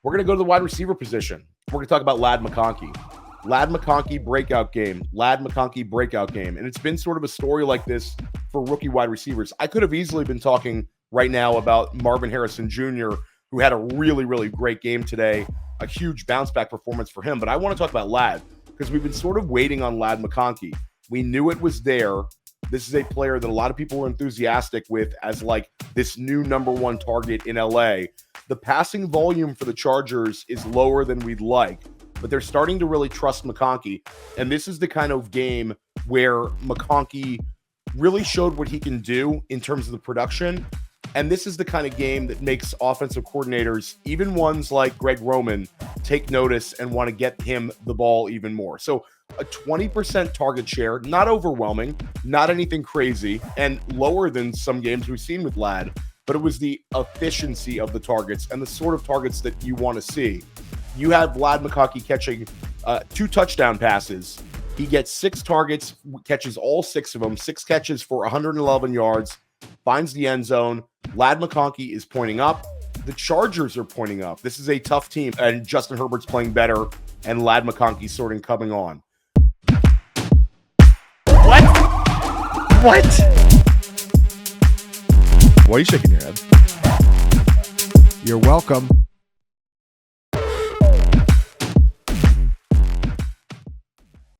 We're going to go to the wide receiver position. We're going to talk about Ladd McConkey. Ladd McConkey breakout game. Ladd McConkey breakout game. And it's been sort of a story like this for rookie wide receivers. I could have easily been talking right now about Marvin Harrison Jr., who had a really, really great game today. A huge bounce back performance for him. But I want to talk about Ladd because we've been sort of waiting on Ladd McConkey. We knew it was there. This is a player that a lot of people were enthusiastic with as like this new number one target in LA. The passing volume for the Chargers is lower than we'd like, but they're starting to really trust McConkey. And this is the kind of game where McConkey really showed what he can do in terms of the production. And this is the kind of game that makes offensive coordinators, even ones like Greg Roman, take notice and want to get him the ball even more. So a 20% target share, not overwhelming, not anything crazy, and lower than some games we've seen with Ladd, but it was the efficiency of the targets and the sort of targets that you want to see. You have Ladd McConkey catching 2 touchdown passes. He gets 6 targets, catches all 6 of them, 6 catches for 111 yards, finds the end zone. Ladd McConkey is pointing up. The Chargers are pointing up. This is a tough team, and Justin Herbert's playing better, and Ladd McConkey's sort of coming on. What? Why are you shaking your head? You're welcome.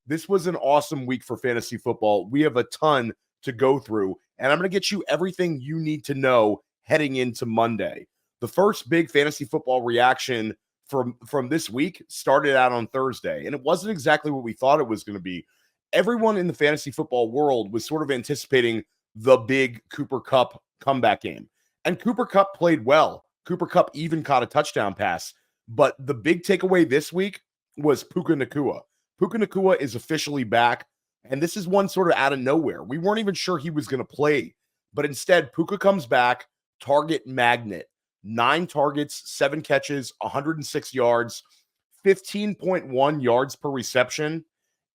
This was an awesome week for fantasy football. We have a ton to go through, and I'm going to get you everything you need to know heading into Monday. The first big fantasy football reaction from this week started out on Thursday, and it wasn't exactly what we thought it was going to be. Everyone in the fantasy football world was sort of anticipating the big Cooper Kupp comeback game, and Cooper Kupp played well. Cooper Kupp even caught a touchdown pass, but the big takeaway this week was Puka Nacua. Puka Nacua is officially back, and this is one sort of out of nowhere. We weren't even sure he was going to play, but instead, Puka comes back, target magnet, 9 targets, 7 catches, 106 yards, 15.1 yards per reception,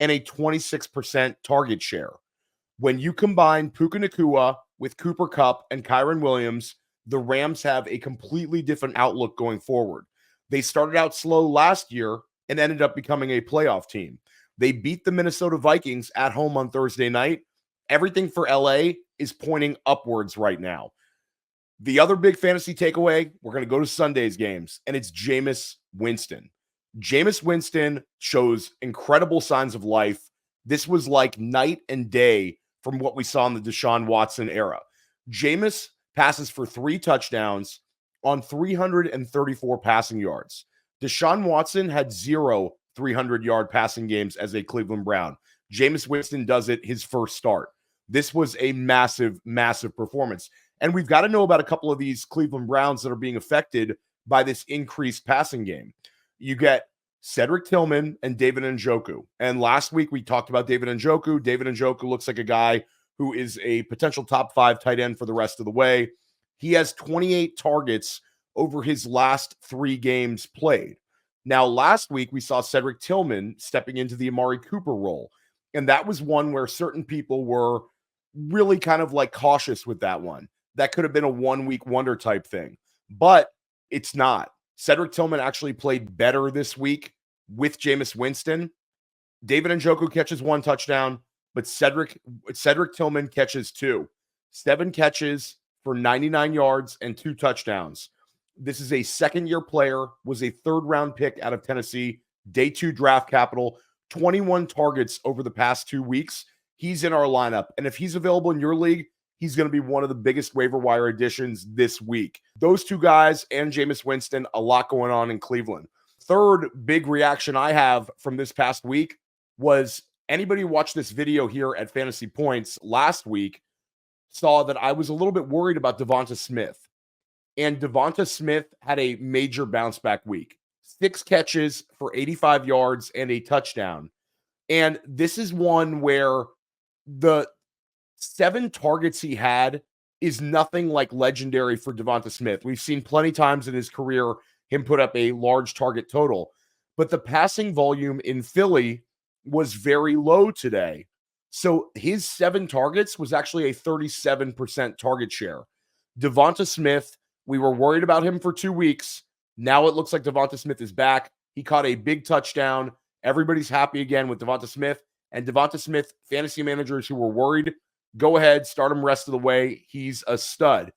and a 26% target share. When you combine Puka Nacua with Cooper Kupp and Kyren Williams, the Rams have a completely different outlook going forward. They started out slow last year and ended up becoming a playoff team. They beat the Minnesota Vikings at home on Thursday night. Everything for LA is pointing upwards right now. The other big fantasy takeaway, we're going to go to Sunday's games, and it's Jameis Winston. Jameis Winston shows incredible signs of life. This was like night and day from what we saw in the Deshaun Watson era. Jameis passes for 3 touchdowns on 334 passing yards. Deshaun Watson had 0 300-yard passing games as a Cleveland Brown. Jameis Winston does it his first start. This was a massive, massive performance. And we've got to know about a couple of these Cleveland Browns that are being affected by this increased passing game. You get Cedric Tillman and David Njoku. And last week we talked about David Njoku. David Njoku looks like a guy who is a potential top 5 tight end for the rest of the way. He has 28 targets over his last 3 games played. Now, last week we saw Cedric Tillman stepping into the Amari Cooper role. And that was one where certain people were really kind of like cautious with that one. That could have been a 1-week wonder type thing, but it's not. Cedric Tillman actually played better this week with Jameis Winston. David Njoku catches 1 touchdown, but Cedric Tillman catches 2. 7 catches for 99 yards and 2 touchdowns. This is a second-year player, was a 3rd-round pick out of Tennessee, day 2 draft capital, 21 targets over the past 2 weeks. He's in our lineup, and if he's available in your league, he's going to be one of the biggest waiver wire additions this week. Those 2 guys and Jameis Winston, a lot going on in Cleveland. Third big reaction I have from this past week was anybody who watched this video here at Fantasy Points last week saw that I was a little bit worried about DeVonta Smith. And DeVonta Smith had a major bounce back week. 6 catches for 85 yards and a touchdown. And this is one where the 7 targets he had is nothing like legendary for DeVonta Smith. We've seen plenty times in his career him put up a large target total. But the passing volume in Philly was very low today. So his 7 targets was actually a 37% target share. DeVonta Smith, we were worried about him for 2 weeks. Now it looks like DeVonta Smith is back. He caught a big touchdown. Everybody's happy again with DeVonta Smith. And DeVonta Smith, fantasy managers who were worried, go ahead, start him rest of the way. He's a stud.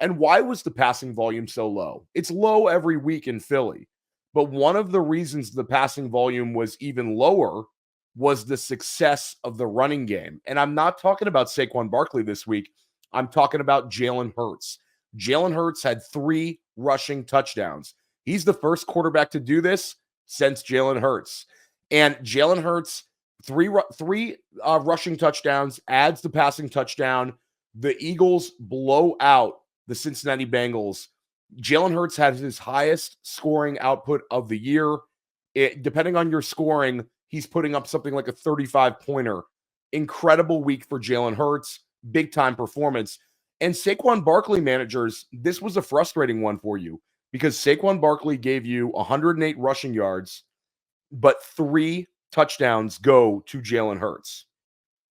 And why was the passing volume so low? It's low every week in Philly. But one of the reasons the passing volume was even lower was the success of the running game. And I'm not talking about Saquon Barkley this week. I'm talking about Jalen Hurts. Jalen Hurts had 3 rushing touchdowns. He's the first quarterback to do this since Jalen Hurts. And Jalen Hurts, three rushing touchdowns, adds the passing touchdown. The Eagles blow out the Cincinnati Bengals. Jalen Hurts had his highest scoring output of the year. Depending on your scoring, he's putting up something like a 35-pointer. Incredible week for Jalen Hurts. Big-time performance. And Saquon Barkley managers, this was a frustrating one for you because Saquon Barkley gave you 108 rushing yards, but 3 touchdowns go to Jalen Hurts.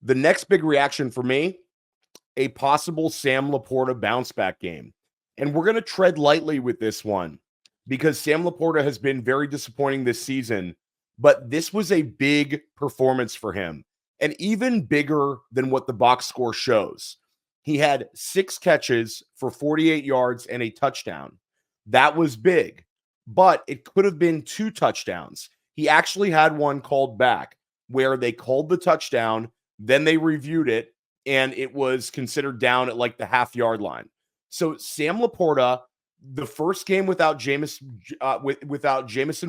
The next big reaction for me, a possible Sam LaPorta bounce-back game. And we're going to tread lightly with this one because Sam LaPorta has been very disappointing this season, but this was a big performance for him and even bigger than what the box score shows. He had 6 catches for 48 yards and a touchdown. That was big, but it could have been 2 touchdowns. He actually had one called back where they called the touchdown, then they reviewed it, and it was considered down at like the half-yard line. So Sam LaPorta, the first game without Jameson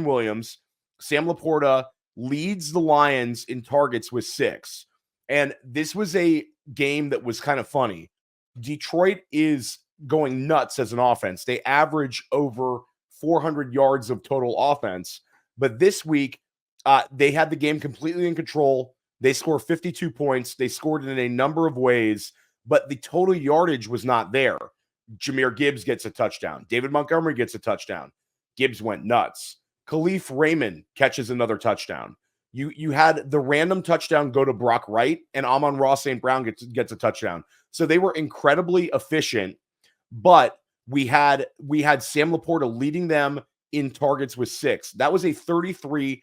Williams, Sam LaPorta leads the Lions in targets with 6. And this was a game that was kind of funny. Detroit is going nuts as an offense. They average over 400 yards of total offense. But this week, they had the game completely in control. They scored 52 points. They scored in a number of ways, but the total yardage was not there. Jahmyr Gibbs gets a touchdown. David Montgomery gets a touchdown. Gibbs went nuts. Khalif Raymond catches another touchdown. You had the random touchdown go to Brock Wright, and Amon-Ra St. Brown gets a touchdown. So they were incredibly efficient, but we had Sam LaPorta leading them in targets with 6. That was a 33%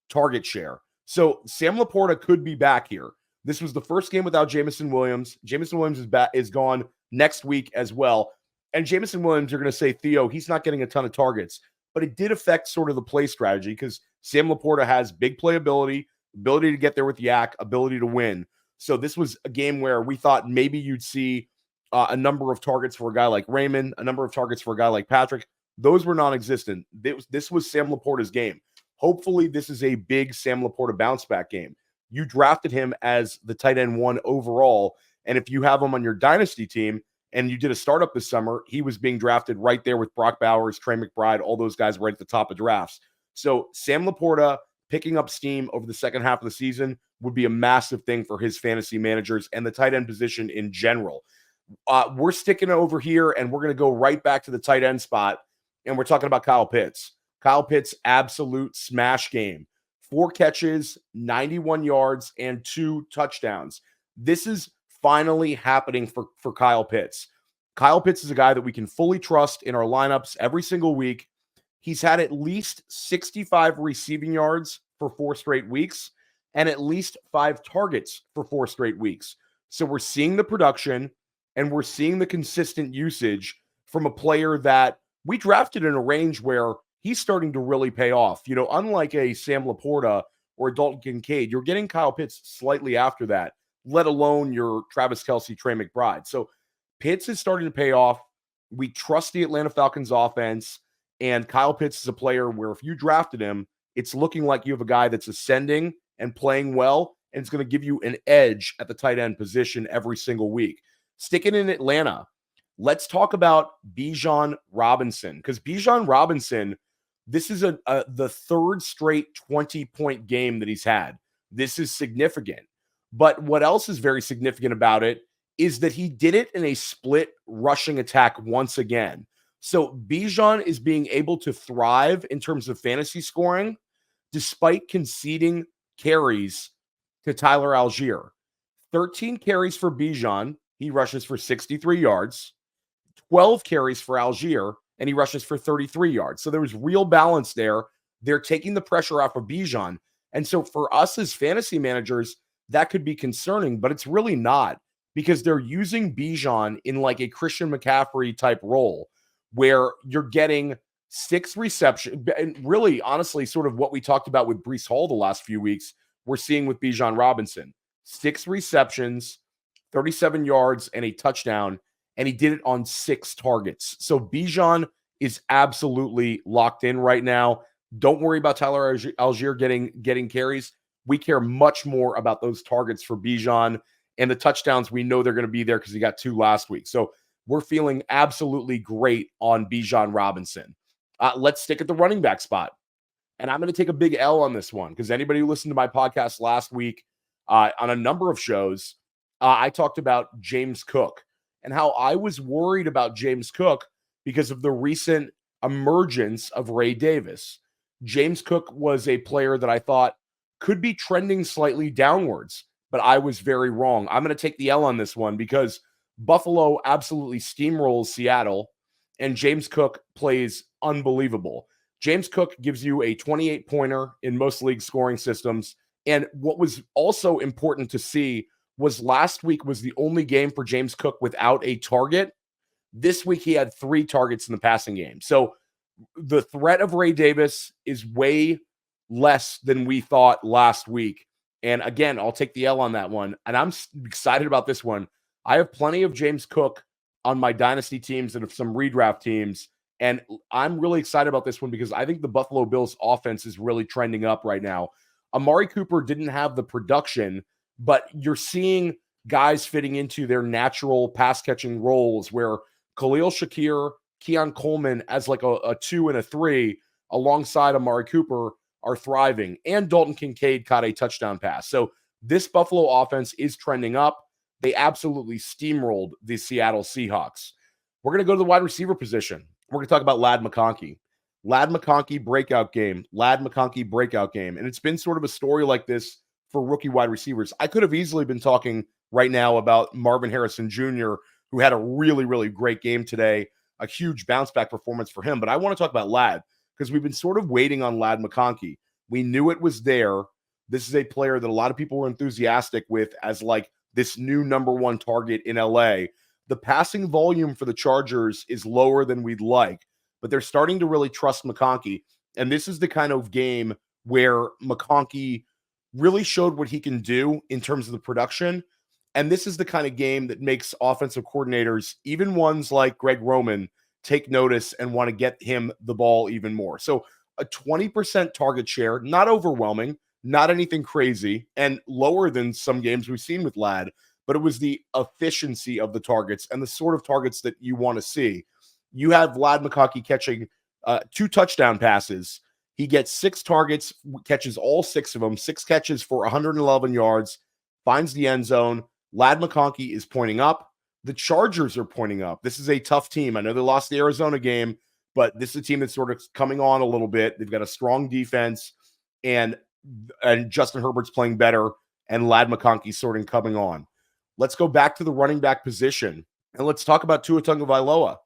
target share. So Sam LaPorta could be back here. This was the first game without Jameson Williams. Jameson Williams is gone next week as well. And Jameson Williams, you're going to say, Theo, he's not getting a ton of targets. But it did affect sort of the play strategy because Sam LaPorta has big playability, ability to get there with yak, ability to win. So this was a game where we thought maybe you'd see a number of targets for a guy like Raymond, a number of targets for a guy like Patrick. Those were non-existent. This was Sam LaPorta's game. Hopefully this is a big Sam LaPorta bounce-back game. You drafted him as the tight end 1 overall, and if you have him on your dynasty team and you did a startup this summer, he was being drafted right there with Brock Bowers, Trey McBride, all those guys right at the top of drafts. So Sam LaPorta picking up steam over the second half of the season would be a massive thing for his fantasy managers and the tight end position in general. We're sticking over here, and we're going to go right back to the tight end spot, and we're talking about Kyle Pitts. Kyle Pitts' absolute smash game. 4 catches, 91 yards, and 2 touchdowns. This is finally happening for Kyle Pitts. Kyle Pitts is a guy that we can fully trust in our lineups every single week. He's had at least 65 receiving yards for 4 straight weeks and at least 5 targets for 4 straight weeks. So we're seeing the production and we're seeing the consistent usage from a player that we drafted in a range where he's starting to really pay off. You know, unlike a Sam LaPorta or a Dalton Kincaid, you're getting Kyle Pitts slightly after that, let alone your Travis Kelce, Trey McBride. So Pitts is starting to pay off. We trust the Atlanta Falcons offense, and Kyle Pitts is a player where if you drafted him, it's looking like you have a guy that's ascending and playing well, and it's going to give you an edge at the tight end position every single week. Sticking in Atlanta, let's talk about Bijan Robinson, because Bijan Robinson, this is the 3rd straight 20-point game that he's had. This is significant. But what else is very significant about it is that he did it in a split rushing attack once again. So Bijan is being able to thrive in terms of fantasy scoring despite conceding carries to Tyler Algier. 13 carries for Bijan. He rushes for 63 yards. 12 carries for Algier. and he rushes for 33 yards. So there was real balance there. They're taking the pressure off of Bijan. And so for us as fantasy managers, that could be concerning, but it's really not, because they're using Bijan in like a Christian McCaffrey type role where you're getting 6 receptions. And really, honestly, sort of what we talked about with Breece Hall the last few weeks, we're seeing with Bijan Robinson. 6 receptions, 37 yards, and a touchdown, and he did it on 6 targets. So Bijan is absolutely locked in right now. Don't worry about Tyler Algier getting carries. We care much more about those targets for Bijan, and the touchdowns, we know they're going to be there because he got 2 last week. So we're feeling absolutely great on Bijan Robinson. Let's stick at the running back spot. And I'm going to take a big L on this one, because anybody who listened to my podcast last week on a number of shows, I talked about James Cook and how I was worried about James Cook because of the recent emergence of Ray Davis. James Cook was a player that I thought could be trending slightly downwards, but I was very wrong. I'm going to take the L on this one because Buffalo absolutely steamrolls Seattle, and James Cook plays unbelievable. James Cook gives you a 28-pointer in most league scoring systems. And what was also important to see was last week was the only game for James Cook without a target. This week, he had 3 targets in the passing game. So the threat of Ray Davis is way less than we thought last week. And again, I'll take the L on that one. And I'm excited about this one. I have plenty of James Cook on my dynasty teams and some redraft teams. And I'm really excited about this one because I think the Buffalo Bills offense is really trending up right now. Amari Cooper didn't have the production, but you're seeing guys fitting into their natural pass catching roles where Khalil Shakir, Keon Coleman as like a 2 and a 3 alongside Amari Cooper are thriving. And Dalton Kincaid caught a touchdown pass. So this Buffalo offense is trending up. They absolutely steamrolled the Seattle Seahawks. We're going to go to the wide receiver position. We're going to talk about Ladd McConkey. Ladd McConkey breakout game. Ladd McConkey breakout game. And it's been sort of a story like this for rookie wide receivers. I could have easily been talking right now about Marvin Harrison Jr., who had a really, really great game today. A huge bounce back performance for him. But I want to talk about Ladd because we've been sort of waiting on Ladd McConkey. We knew it was there. This is a player that a lot of people were enthusiastic with as like this new number 1 target in LA. The passing volume for the Chargers is lower than we'd like, but they're starting to really trust McConkey. And this is the kind of game where McConkey really showed what he can do in terms of the production. And this is the kind of game that makes offensive coordinators, even ones like Greg Roman, take notice and want to get him the ball even more. So a 20% target share, not overwhelming, not anything crazy, and lower than some games we've seen with Ladd, but it was the efficiency of the targets and the sort of targets that you want to see. You have Ladd McConkey catching 2 touchdown passes. He gets 6 targets, catches all 6 of them, 6 catches for 111 yards, finds the end zone. Ladd McConkey is pointing up. The Chargers are pointing up. This is a tough team. I know they lost the Arizona game, but this is a team that's sort of coming on a little bit. They've got a strong defense, and Justin Herbert's playing better, and Ladd McConkey's sort of coming on. Let's go back to the running back position, and let's talk about Tua Tagovailoa.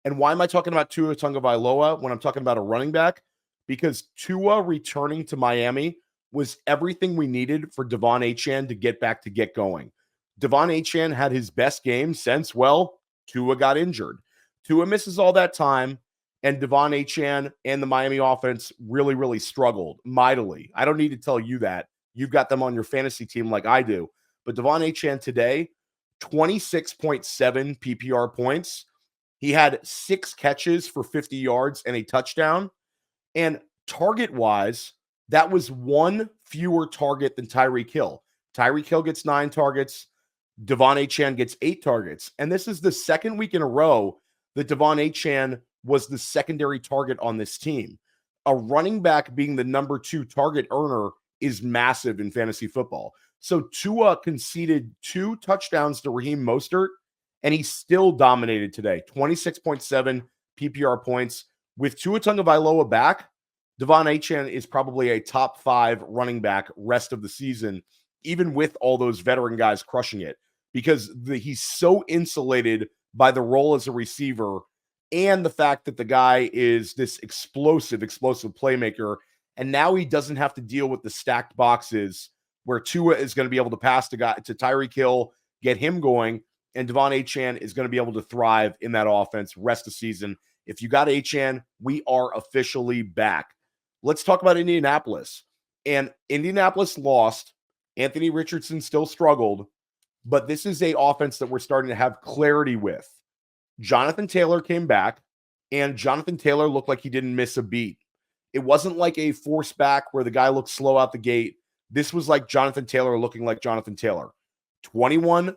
And why am I talking about Tua Tagovailoa when I'm talking about a running back? Because Tua returning to Miami was everything we needed for DeVonta Achane to get going. DeVonta Achane had his best game since, well, Tua got injured. Tua misses all that time, and DeVonta Achane and the Miami offense really, really struggled mightily. I don't need to tell you that. You've got them on your fantasy team like I do. But DeVonta Achane today, 26.7 PPR points. He had 6 catches for 50 yards and a touchdown. And target-wise, that was 1 fewer target than Tyreek Hill. Tyreek Hill gets 9 targets. DeVonta Achane gets 8 targets. And this is the second week in a row that DeVonta Achane was the secondary target on this team. A running back being the number 2 target earner is massive in fantasy football. So Tua conceded 2 touchdowns to Raheem Mostert, and he still dominated today. 26.7 PPR points. With Tua Tagovailoa back, DeVonta Achane is probably a top 5 running back rest of the season, even with all those veteran guys crushing it, because he's so insulated by the role as a receiver, and the fact that the guy is this explosive playmaker. And now he doesn't have to deal with the stacked boxes where Tua is going to be able to pass to Tyreek Hill, get him going, and DeVonta Achane is going to be able to thrive in that offense rest of the season. If you got Achane, we are officially back. Let's talk about Indianapolis. And Indianapolis lost. Anthony Richardson still struggled, but this is an offense that we're starting to have clarity with. Jonathan Taylor came back, and Jonathan Taylor looked like he didn't miss a beat. It wasn't like a force back where the guy looked slow out the gate. This was like Jonathan Taylor looking like Jonathan Taylor. 21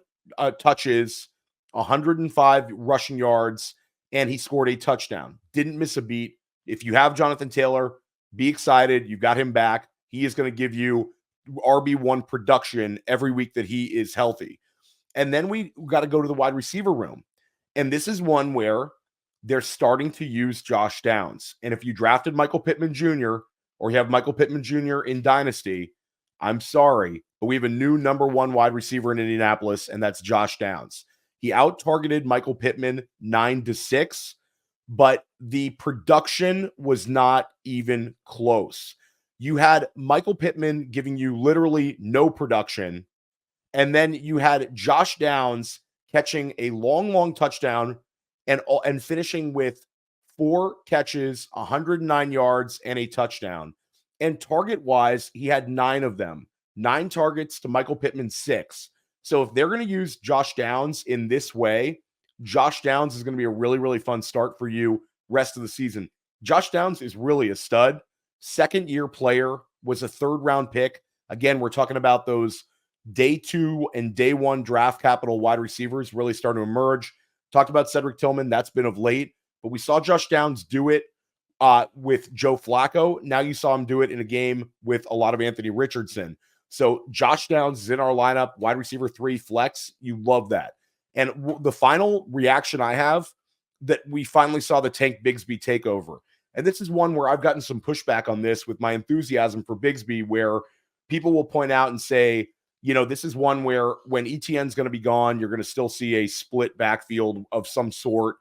touches, 105 rushing yards, and he scored a touchdown. Didn't miss a beat. If you have Jonathan Taylor, be excited. You've got him back. He is going to give you RB1 production every week that he is healthy. And then we got to go to the wide receiver room. And this is one where they're starting to use Josh Downs. And if you drafted Michael Pittman Jr. or you have Michael Pittman Jr. in Dynasty, I'm sorry, but we have a new number 1 wide receiver in Indianapolis, and that's Josh Downs. He out-targeted Michael Pittman 9-6, but the production was not even close. You had Michael Pittman giving you literally no production, and then you had Josh Downs catching a long touchdown and finishing with 4 catches, 109 yards, and a touchdown. And target-wise, he had 9 of them. 9 targets to Michael Pittman 6. So if they're going to use Josh Downs in this way, Josh Downs is going to be a really, really fun start for you rest of the season. Josh Downs is really a stud. Second-year player, was a third-round pick. Again, we're talking about those day 2 and day 1 draft capital wide receivers really starting to emerge. Talked about Cedric Tillman. That's been of late. But we saw Josh Downs do it with Joe Flacco. Now you saw him do it in a game with a lot of Anthony Richardson. So Josh Downs is in our lineup, wide receiver 3 flex. You love that. And the final reaction I have, that we finally saw the Tank Bigsby takeover. And this is one where I've gotten some pushback on this with my enthusiasm for Bigsby, where people will point out and say, you know, this is one where when ETN's going to be gone, you're going to still see a split backfield of some sort.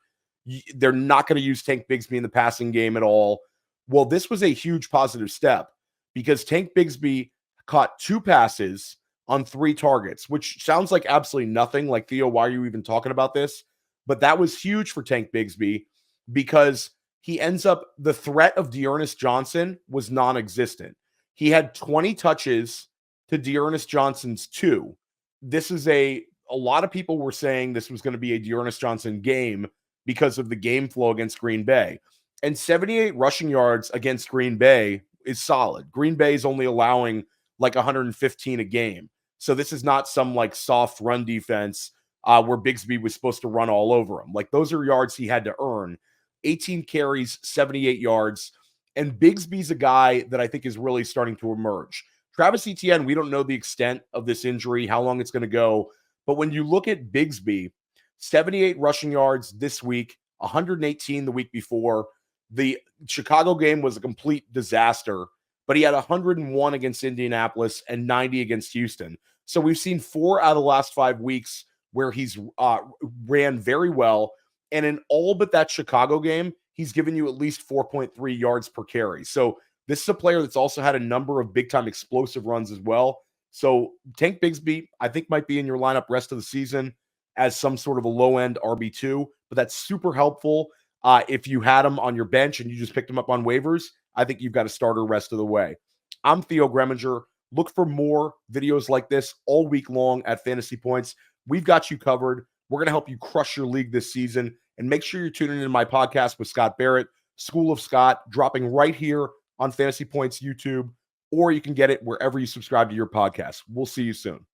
They're not going to use Tank Bigsby in the passing game at all. Well, this was a huge positive step because Tank Bigsby caught 2 passes on 3 targets, which sounds like absolutely nothing. Like, Theo, why are you even talking about this? But that was huge for Tank Bigsby because he ends up, the threat of Dearness Johnson was non-existent. He had 20 touches to Dearness Johnson's 2. This is a lot of people were saying this was going to be a Dearness Johnson game because of the game flow against Green Bay. And 78 rushing yards against Green Bay is solid. Green Bay is only allowing like 115 a game. So this is not some like soft run defense where Bigsby was supposed to run all over him. Like, those are yards he had to earn. 18 carries, 78 yards. And Bigsby's a guy that I think is really starting to emerge. Travis Etienne, we don't know the extent of this injury, how long it's going to go. But when you look at Bigsby, 78 rushing yards this week, 118 the week before. The Chicago game was a complete disaster, but he had 101 against Indianapolis and 90 against Houston. So we've seen 4 out of the last 5 weeks where he's ran very well. And in all but that Chicago game, he's given you at least 4.3 yards per carry. So this is a player that's also had a number of big-time explosive runs as well. So Tank Bigsby, I think, might be in your lineup rest of the season as some sort of a low-end RB2, but that's super helpful. If you had him on your bench and you just picked him up on waivers, I think you've got a starter rest of the way. I'm Theo Gremminger. Look for more videos like this all week long at Fantasy Points. We've got you covered. We're going to help you crush your league this season. And make sure you're tuning in to my podcast with Scott Barrett, School of Scott, dropping right here on Fantasy Points YouTube, or you can get it wherever you subscribe to your podcast. We'll see you soon.